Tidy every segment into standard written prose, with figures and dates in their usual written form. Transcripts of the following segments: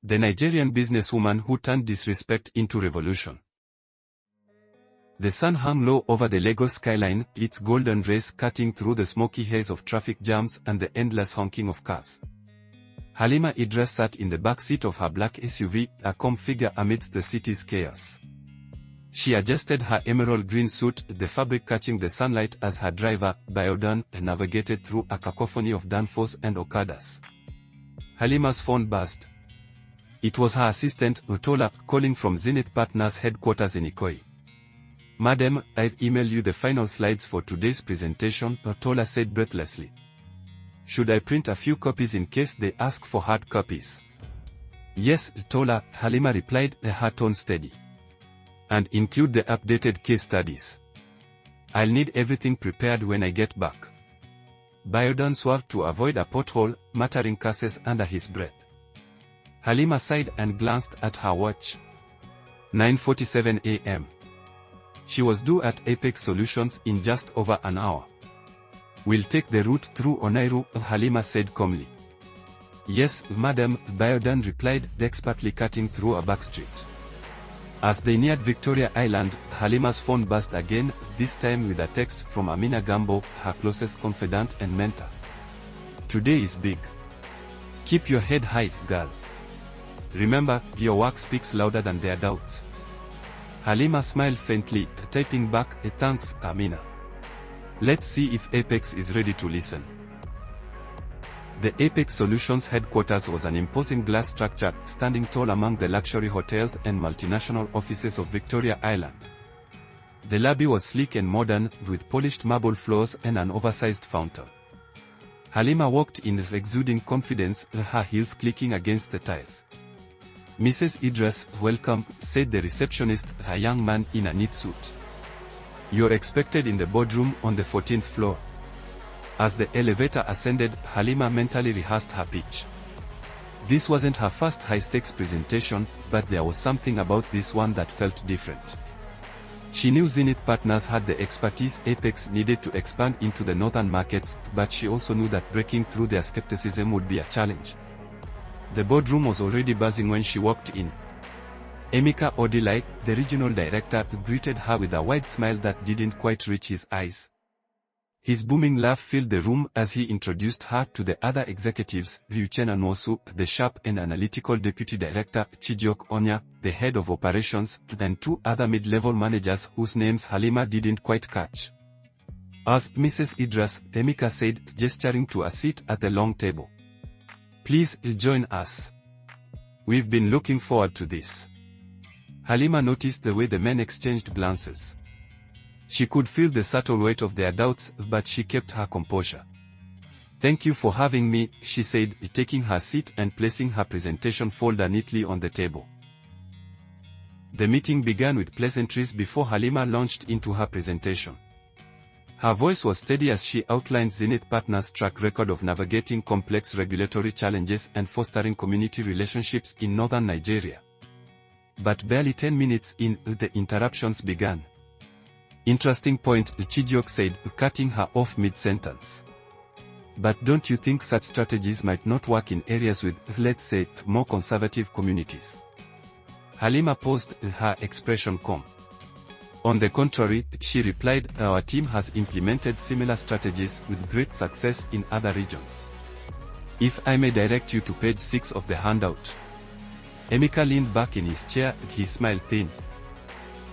The Nigerian businesswoman who turned disrespect into revolution. The sun hung low over the Lagos skyline, its golden rays cutting through the smoky haze of traffic jams and the endless honking of cars. Halima Idris sat in the back seat of her black SUV, a calm figure amidst the city's chaos. She adjusted her emerald green suit, the fabric catching the sunlight as her driver, Boardroom, navigated through a cacophony of danfos and okadas. Halima's phone buzzed. It was her assistant, Utola, calling from Zenith Partners headquarters in Ikoyi. "Madam, I've emailed you the final slides for today's presentation," Utola said breathlessly. "Should I print a few copies in case they ask for hard copies?" "Yes, Utola," Halima replied, her tone steady. "And include the updated case studies. I'll need everything prepared when I get back." Boardroom swerved to avoid a pothole, muttering curses under his breath. Halima sighed and glanced at her watch. 9:47 a.m. She was due at Apex Solutions in just over an hour. "We'll take the route through Onairu," Halima said calmly. "Yes, madam," Boardroom replied, expertly cutting through a back street. As they neared Victoria Island, Halima's phone buzzed again, this time with a text from Amina Gambo, her closest confidant and mentor. "Today is big. Keep your head high, girl. Remember, your work speaks louder than their doubts." Halima smiled faintly, typing back, "Thanks, Amina. Let's see if Apex is ready to listen." The Apex Solutions headquarters was an imposing glass structure, standing tall among the luxury hotels and multinational offices of Victoria Island. The lobby was sleek and modern, with polished marble floors and an oversized fountain. Halima walked in exuding confidence, her heels clicking against the tiles. "Mrs. Idris, welcome," said the receptionist, a young man in a neat suit. "You're expected in the boardroom on the 14th floor." As the elevator ascended, Halima mentally rehearsed her pitch. This wasn't her first high-stakes presentation, but there was something about this one that felt different. She knew Zenith Partners had the expertise Apex needed to expand into the northern markets, but she also knew that breaking through their skepticism would be a challenge. The boardroom was already buzzing when she walked in. Emeka Odilai, the regional director, greeted her with a wide smile that didn't quite reach his eyes. His booming laugh filled the room as he introduced her to the other executives, Uchenna Nwosu, the sharp and analytical deputy director, Chijioke Onya, the head of operations, and two other mid-level managers whose names Halima didn't quite catch. "Mrs. Idris," Emeka said, gesturing to a seat at the long table. "Please join us. We've been looking forward to this." Halima noticed the way the men exchanged glances. She could feel the subtle weight of their doubts, but she kept her composure. "Thank you for having me," she said, taking her seat and placing her presentation folder neatly on the table. The meeting began with pleasantries before Halima launched into her presentation. Her voice was steady as she outlined Zenith Partners' track record of navigating complex regulatory challenges and fostering community relationships in northern Nigeria. But barely 10 minutes in, the interruptions began. "Interesting point," Chijioke said, cutting her off mid-sentence. "But don't you think such strategies might not work in areas with, let's say, more conservative communities?" Halima paused, her expression calm. "On the contrary," she replied, "our team has implemented similar strategies with great success in other regions. If I may direct you to page 6 of the handout." Emeka leaned back in his chair, his smile thin.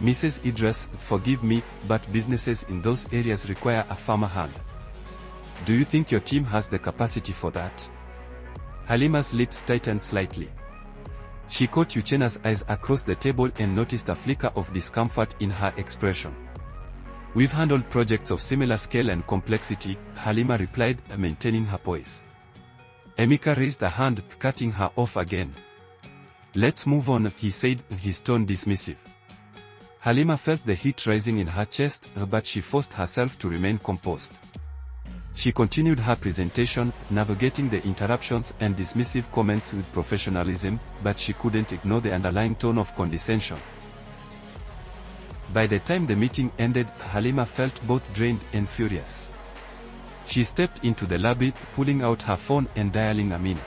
"Mrs. Idris, forgive me, but businesses in those areas require a firmer hand. Do you think your team has the capacity for that?" Halima's lips tightened slightly. She caught Uchenna's eyes across the table and noticed a flicker of discomfort in her expression. "We've handled projects of similar scale and complexity," Halima replied, maintaining her poise. Emeka raised a hand, cutting her off again. "Let's move on," he said, his tone dismissive. Halima felt the heat rising in her chest, but she forced herself to remain composed. She continued her presentation, navigating the interruptions and dismissive comments with professionalism, but she couldn't ignore the underlying tone of condescension. By the time the meeting ended, Halima felt both drained and furious. She stepped into the lobby, pulling out her phone and dialing Amina.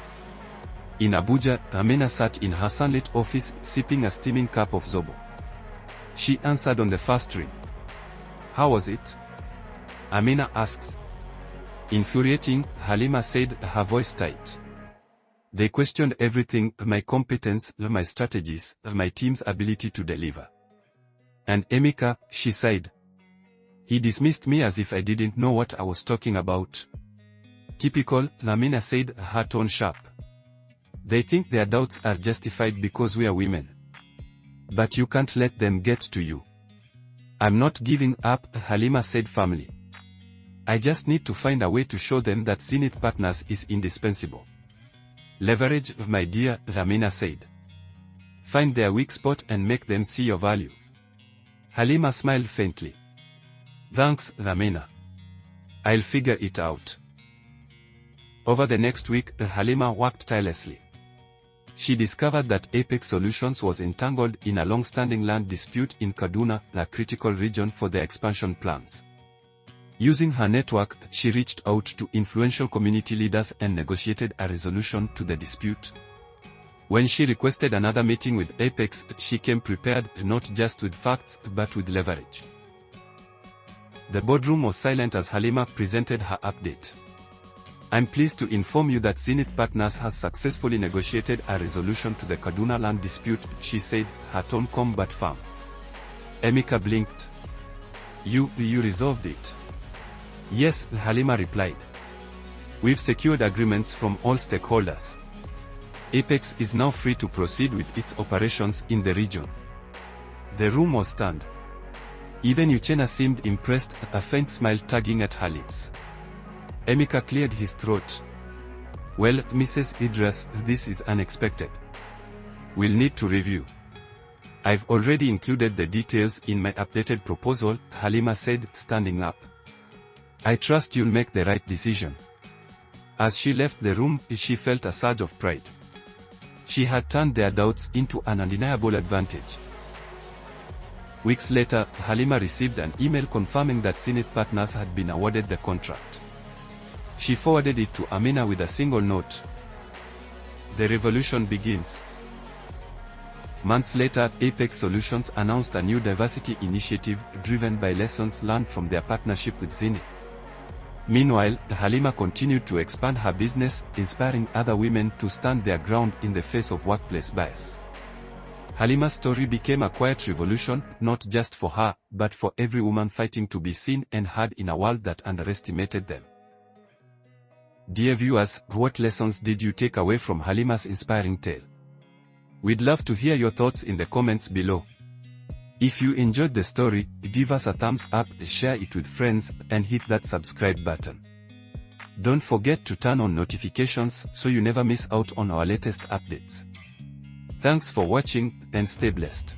In Abuja, Amina sat in her sunlit office sipping a steaming cup of zobo. She answered on the first ring. "How was it?" Amina asked. "Infuriating," Halima said, her voice tight. "They questioned everything, my competence, my strategies, my team's ability to deliver. And Emeka," she sighed. "He dismissed me as if I didn't know what I was talking about." "Typical," Amina said, her tone sharp. "They think their doubts are justified because we are women. But you can't let them get to you." "I'm not giving up," Halima said firmly. "I just need to find a way to show them that Zenith Partners is indispensable." "Leverage, my dear," Amina said. "Find their weak spot and make them see your value." Halima smiled faintly. "Thanks, Amina. I'll figure it out." Over the next week, Halima worked tirelessly. She discovered that Apex Solutions was entangled in a long-standing land dispute in Kaduna, a critical region for their expansion plans. Using her network, she reached out to influential community leaders and negotiated a resolution to the dispute. When she requested another meeting with Apex, she came prepared not just with facts but with leverage. The boardroom was silent as Halima presented her update. "I'm pleased to inform you that Zenith Partners has successfully negotiated a resolution to the Kaduna land dispute," she said, her tone calm but firm. Emeka blinked. You resolved it?" "Yes," Halima replied. "We've secured agreements from all stakeholders. Apex is now free to proceed with its operations in the region." The room was stunned. Even Uchenna seemed impressed, a faint smile tugging at her lips. Emeka cleared his throat. "Well, Mrs. Idris, this is unexpected. We'll need to review. I've already included the details in my updated proposal," Halima said, standing up. "I trust you'll make the right decision." As she left the room, she felt a surge of pride. She had turned their doubts into an undeniable advantage. Weeks later, Halima received an email confirming that Zenith Partners had been awarded the contract. She forwarded it to Amina with a single note. "The revolution begins." Months later, Apex Solutions announced a new diversity initiative driven by lessons learned from their partnership with Zenith. Meanwhile, Halima continued to expand her business, inspiring other women to stand their ground in the face of workplace bias. Halima's story became a quiet revolution, not just for her, but for every woman fighting to be seen and heard in a world that underestimated them. Dear viewers, what lessons did you take away from Halima's inspiring tale? We'd love to hear your thoughts in the comments below. If you enjoyed the story, give us a thumbs up, share it with friends, and hit that subscribe button. Don't forget to turn on notifications so you never miss out on our latest updates. Thanks for watching, and stay blessed.